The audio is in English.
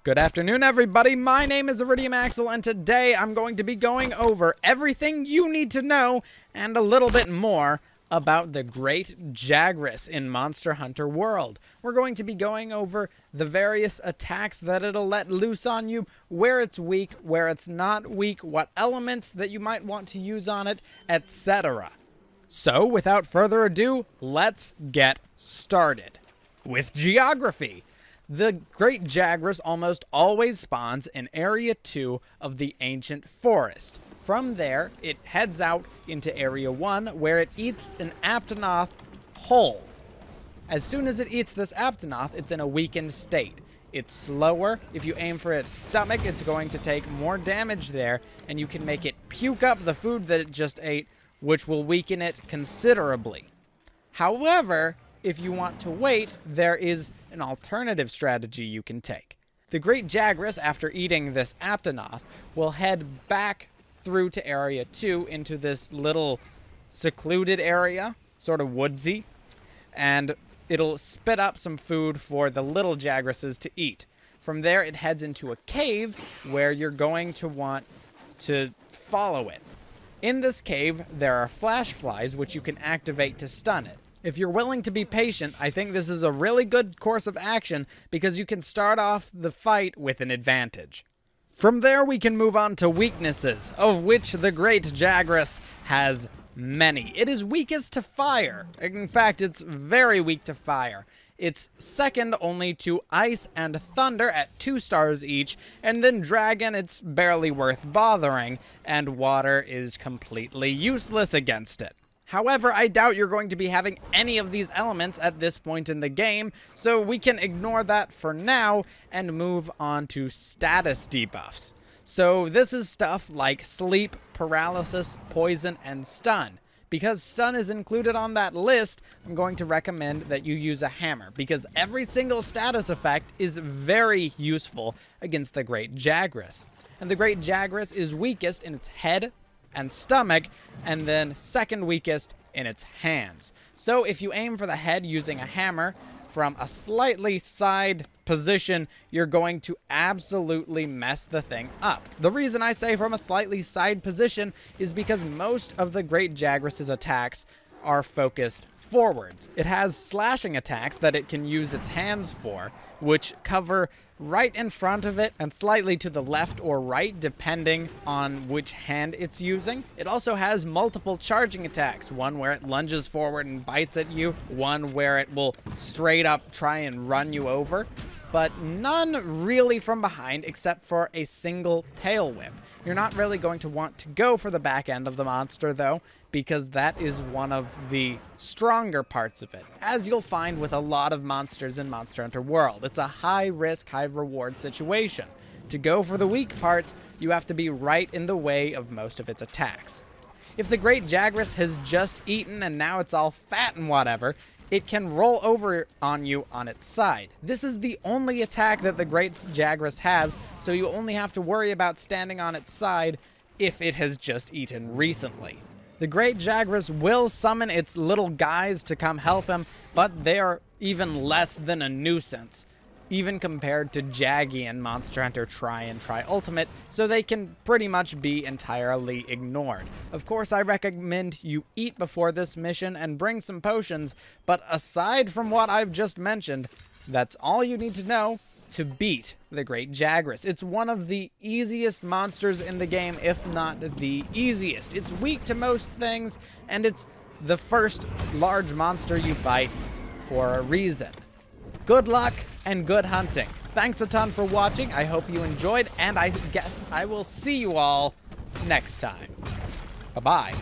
Good afternoon, everybody. My name is Iridium Axel, and today I'm going to be going over everything you need to know and a little bit more about the Great Jagras in Monster Hunter World. We're going to be going over the various attacks that it'll let loose on you, where it's weak, where it's not weak, what elements that you might want to use on it, etc. So, without further ado, let's get started with geography. The Great Jagras almost always spawns in Area 2 of the Ancient Forest. From there, it heads out into Area 1, where it eats an Aptonoth whole. As soon as it eats this Aptonoth, it's in a weakened state. It's slower. If you aim for its stomach, it's going to take more damage there, and you can make it puke up the food that it just ate, which will weaken it considerably. However, if you want to wait, there is an alternative strategy you can take. The Great Jagras, after eating this Aptonoth, will head back through to Area 2 into this little secluded area, sort of woodsy, and it'll spit up some food for the little Jagrases to eat. From there, it heads into a cave where you're going to want to follow it. In this cave, there are flash flies which you can activate to stun it. If you're willing to be patient, I think this is a really good course of action because you can start off the fight with an advantage. From there, we can move on to weaknesses, of which the Great Jagras has many. It is weakest to fire. In fact, it's very weak to fire. It's second only to ice and thunder at 2 stars each, and then dragon, it's barely worth bothering, and water is completely useless against it. However, I doubt you're going to be having any of these elements at this point in the game, so we can ignore that for now and move on to status debuffs. So this is stuff like sleep, paralysis, poison, and stun. Because stun is included on that list, I'm going to recommend that you use a hammer, because every single status effect is very useful against the Great Jagras. And the Great Jagras is weakest in its head and stomach, and then second weakest in its hands. So if you aim for the head using a hammer from a slightly side position, you're going to absolutely mess the thing up. The reason I say from a slightly side position is because most of the Great Jagras' attacks are focused forwards. It has slashing attacks that it can use its hands for, which cover right in front of it and slightly to the left or right, depending on which hand it's using. It also has multiple charging attacks, one where it lunges forward and bites at you, one where it will straight up try and run you over, but none really from behind except for a single tail whip. You're not really going to want to go for the back end of the monster, though, because that is one of the stronger parts of it, as you'll find with a lot of monsters in Monster Hunter World. It's a high-risk, high-reward situation. To go for the weak parts, you have to be right in the way of most of its attacks. If the Great Jagras has just eaten and now it's all fat and whatever, it can roll over on you on its side. This is the only attack that the Great Jagras has, so you only have to worry about standing on its side if it has just eaten recently. The Great Jagras will summon its little guys to come help him, but they are even less than a nuisance, even compared to Jaggy and Monster Hunter Tri and Tri-Ultimate, so they can pretty much be entirely ignored. Of course, I recommend you eat before this mission and bring some potions, but aside from what I've just mentioned, that's all you need to know to beat the Great Jagras. It's one of the easiest monsters in the game, if not the easiest. It's weak to most things, and it's the first large monster you fight for a reason. Good luck and good hunting. Thanks a ton for watching. I hope you enjoyed, and I guess I will see you all next time. Bye-bye.